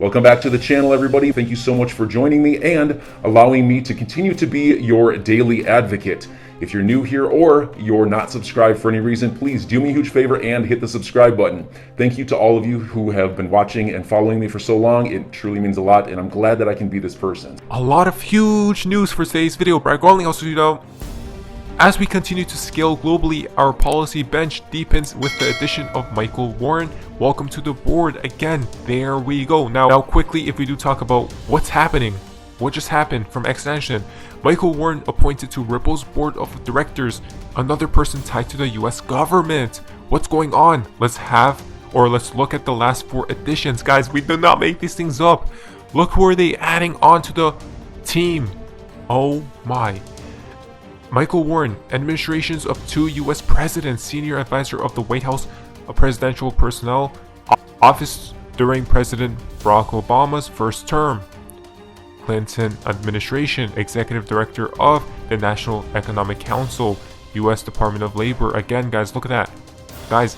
Welcome back to the channel, everybody. Thank you so much for joining me and allowing me to continue to be your daily advocate. If you're new here or you're not subscribed for any reason, please do me a huge favor and hit the subscribe button. Thank you to all of you who have been watching and following me for so long. It truly means a lot, and I'm glad that I can be this person. A lot of huge news for today's video, but regarding also, as we continue to scale globally, our policy bench deepens with the addition of Michael Warren. Welcome to the board again. There we go. Now quickly, if we do talk about what's happening, what just happened from extension, Michael Warren appointed to Ripple's board of directors, another person tied to the US government. What's going on? Let's look at the last 4 additions. Guys, we do not make these things up. Look who are they adding onto the team. Oh my. Michael Warren, administrations of 2 US presidents, senior advisor of the White House presidential personnel office during President Barack Obama's first term. Clinton administration, executive director of the National Economic Council, US Department of Labor. Again, guys, look at that. Guys,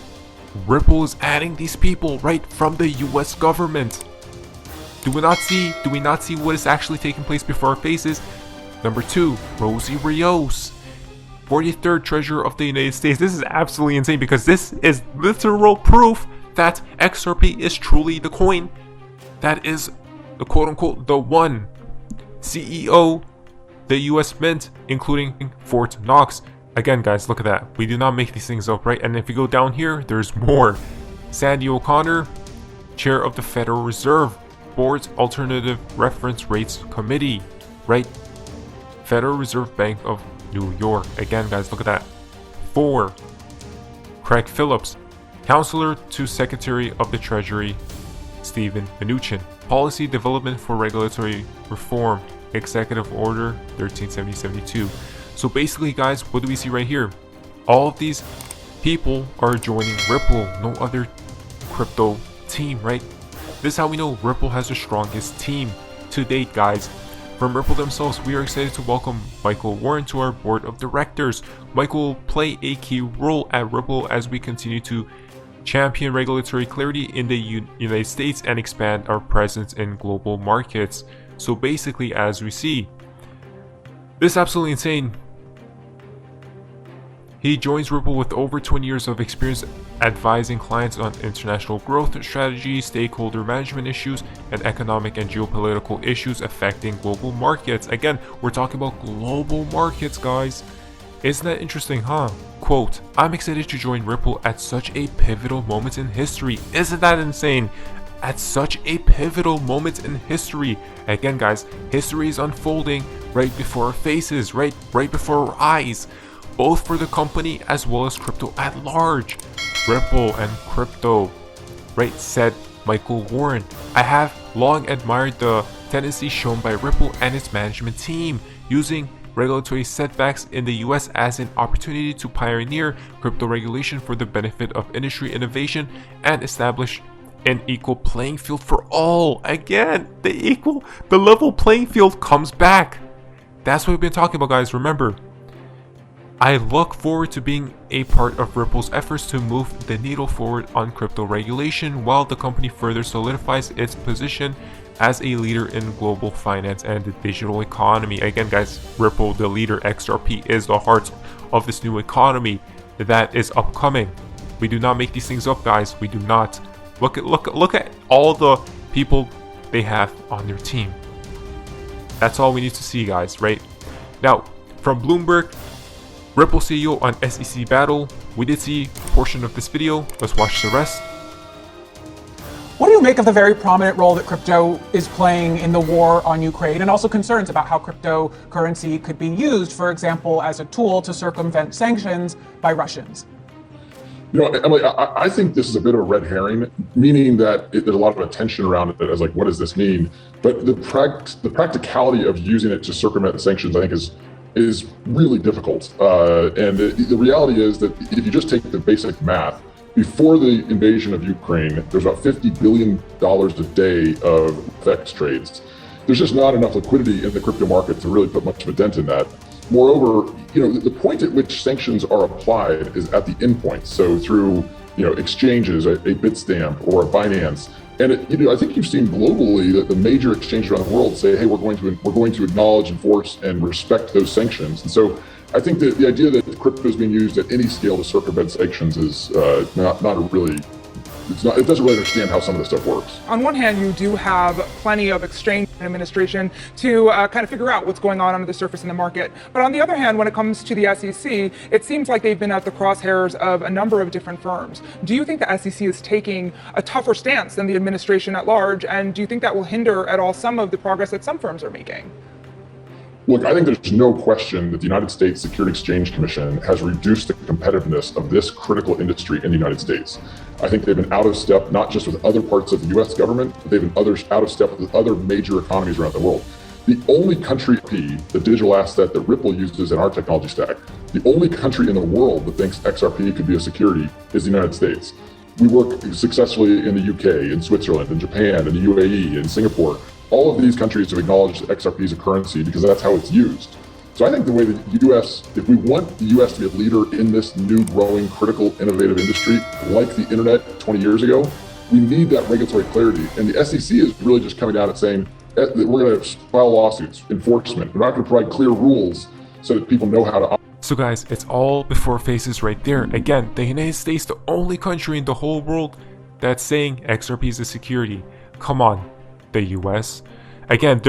Ripple is adding these people right from the US government. Do we not see what is actually taking place before our faces? Number 2, Rosie Rios, 43rd Treasurer of the United States. This is absolutely insane because this is literal proof that XRP is truly the coin. That is the quote-unquote the one. CEO, the US Mint, including Fort Knox. Again, guys, look at that. We do not make these things up, right? And if you go down here, there's more. Sandy O'Connor, Chair of the Federal Reserve Board's Alternative Reference Rates Committee, right? Federal Reserve Bank of New York. Again, guys, look at that. 4, Craig Phillips, Counselor to Secretary of the Treasury Steven Mnuchin, Policy Development for Regulatory Reform, Executive Order 1370-72. So basically, guys, what do we see right here? All of these people are joining Ripple, no other crypto team, right? This is how we know Ripple has the strongest team to date, guys. From Ripple themselves, we are excited to welcome Michael Warren to our board of directors. Michael will play a key role at Ripple as we continue to champion regulatory clarity in the United States and expand our presence in global markets. So basically, as we see, this is absolutely insane. He joins Ripple with over 20 years of experience advising clients on international growth strategy, stakeholder management issues, and economic and geopolitical issues affecting global markets. Again, we're talking about global markets, guys. Isn't that interesting, huh? Quote, I'm excited to join Ripple at such a pivotal moment in history. Isn't that insane? At such a pivotal moment in history. Again, guys, history is unfolding right before our faces, right before our eyes, both for the company as well as crypto at large. Ripple and crypto, right, said Michael Warren. I have long admired the tendency shown by Ripple and its management team, using regulatory setbacks in the US as an opportunity to pioneer crypto regulation for the benefit of industry innovation and establish an equal playing field for all. Again, the level playing field comes back. That's what we've been talking about, guys. Remember, I look forward to being a part of Ripple's efforts to move the needle forward on crypto regulation while the company further solidifies its position as a leader in global finance and the digital economy. Again, guys, Ripple, the leader, XRP is the heart of this new economy that is upcoming. We do not make these things up, guys. We do not. Look at all the people they have on their team. That's all we need to see, guys, right? Now, from Bloomberg, Ripple CEO on SEC battle. We did see a portion of this video. Let's watch the rest. What do you make of the very prominent role that crypto is playing in the war on Ukraine, and also concerns about how cryptocurrency could be used, for example, as a tool to circumvent sanctions by Russians? You know, Emily, I think this is a bit of a red herring, meaning that there's a lot of attention around it as like, what does this mean? But the practicality of using it to circumvent sanctions, I think, is really difficult. And the reality is that if you just take the basic math, before the invasion of Ukraine, there's about $50 billion a day of FX trades. There's just not enough liquidity in the crypto market to really put much of a dent in that. Moreover, the point at which sanctions are applied is at the endpoint. So through exchanges, a Bitstamp or a Binance, And I think you've seen globally that the major exchanges around the world say, "Hey, we're going to acknowledge, enforce, and respect those sanctions." And so, I think that the idea that crypto is being used at any scale to circumvent sanctions is not a really. It doesn't really understand how some of this stuff works. On one hand, you do have plenty of exchange administration to kind of figure out what's going on under the surface in the market. But on the other hand, when it comes to the SEC, it seems like they've been at the crosshairs of a number of different firms. Do you think the SEC is taking a tougher stance than the administration at large? And do you think that will hinder at all some of the progress that some firms are making? Look, I think there's no question that the United States Securities Exchange Commission has reduced the competitiveness of this critical industry in the United States. I think they've been out of step, not just with other parts of the US government, but they've been out of step with other major economies around the world. The only country, the digital asset that Ripple uses in our technology stack, the only country in the world that thinks XRP could be a security is the United States. We work successfully in the UK, in Switzerland, in Japan, in the UAE, in Singapore. All of these countries have acknowledged XRP as a currency because that's how it's used. So I think the way that the US, if we want the US to be a leader in this new, growing, critical, innovative industry, like the internet 20 years ago, we need that regulatory clarity. And the SEC is really just coming out and saying that we're going to file lawsuits, enforcement. We're not going to provide clear rules so that people know how to operate. So guys, it's all before faces right there. Again, the United States, the only country in the whole world that's saying XRP is a security. Come on, the US. Again,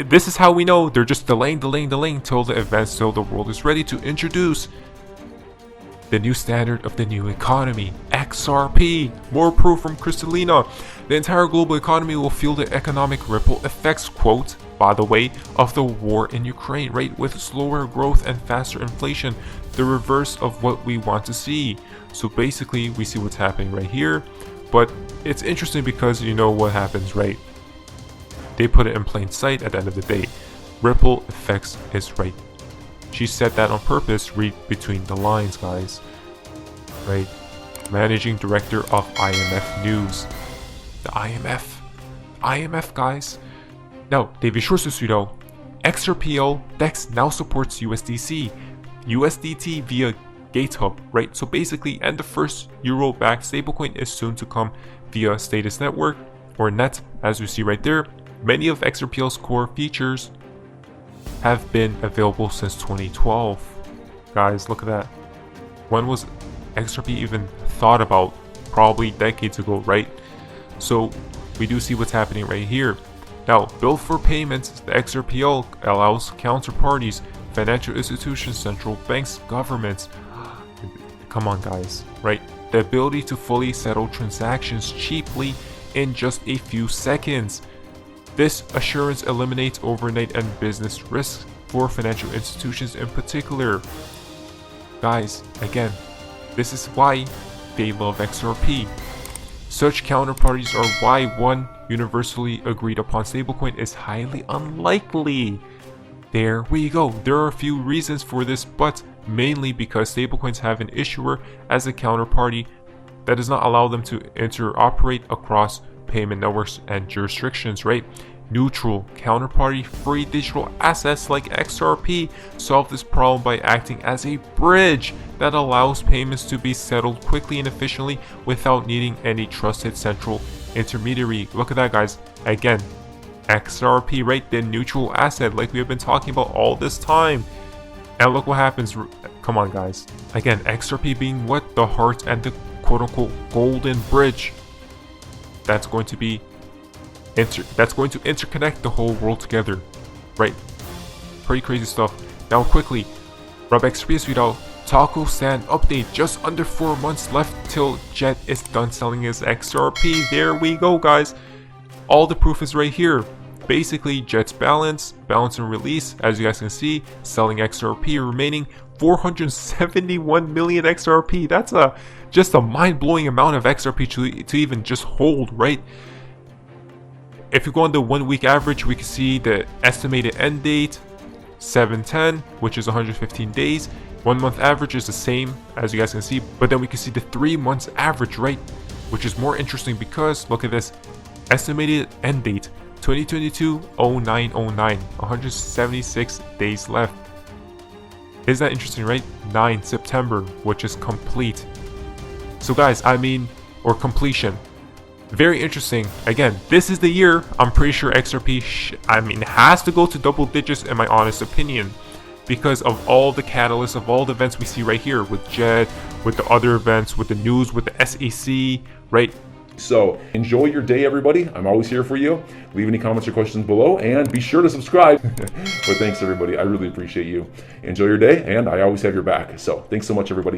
this is how we know they're just delaying till the events, till the world is ready to introduce the new standard of the new economy, XRP. More proof from Kristalina. The entire global economy will feel the economic ripple effects, quote, by the way, of the war in Ukraine, right? With slower growth and faster inflation, the reverse of what we want to see. So basically, we see what's happening right here. But it's interesting because you know what happens, right? They put it in plain sight at the end of the day. Ripple effects is right. She said that on purpose. Read between the lines, guys. Right? Managing Director of IMF News. The IMF, guys. Now, David Shorsusudo, XRPO DEX now supports USDT via GateHub, right? So basically, and the first euro-backed stablecoin is soon to come via Status Network or NET, as you see right there. Many of XRPL's core features have been available since 2012. Guys, look at that. When was XRP even thought about? Probably decades ago, right? So we do see what's happening right here. Now, built for payments, the XRPL allows counterparties, financial institutions, central banks, governments. Come on, guys, right? The ability to fully settle transactions cheaply in just a few seconds. This assurance eliminates overnight and business risks for financial institutions in particular. Guys, again, this is why they love XRP. Such counterparties are why one universally agreed upon stablecoin is highly unlikely. There we go. There are a few reasons for this, but mainly because stablecoins have an issuer as a counterparty that does not allow them to interoperate across payment networks and jurisdictions, right? Neutral, counterparty-free digital assets like XRP solve this problem by acting as a bridge that allows payments to be settled quickly and efficiently without needing any trusted central intermediary. Look at that, guys. Again, XRP, right? The neutral asset like we have been talking about all this time. And look what happens. Come on, guys. Again, XRP being what? The heart and the quote-unquote golden bridge that's going to be interconnect the whole world together, right? Pretty crazy stuff. Now quickly, XRP Video Taco Stand update. Just under 4 months left till Jet is done selling his XRP. There we go, guys. All the proof is right here. Basically, Jet's balance and release, as you guys can see, selling XRP, remaining 471 million XRP. That's just a mind-blowing amount of XRP to even just hold, right? If you go on the 1 week average, we can see the estimated end date 7/10, which is 115 days. 1 month average is the same, as you guys can see, but then we can see the 3 months average, right? Which is more interesting because look at this estimated end date 2022-09-09, 176 days left. Is that interesting, right? 9 September, which is complete. So guys, or completion. Very interesting. Again, this is the year I'm pretty sure XRP has to go to double digits in my honest opinion, because of all the catalysts, of all the events we see right here with JED, with the other events, with the news, with the SEC, right? So enjoy your day, everybody. I'm always here for you. Leave any comments or questions below, and be sure to subscribe. But thanks, everybody. I really appreciate you. Enjoy your day, and I always have your back. So thanks so much, everybody.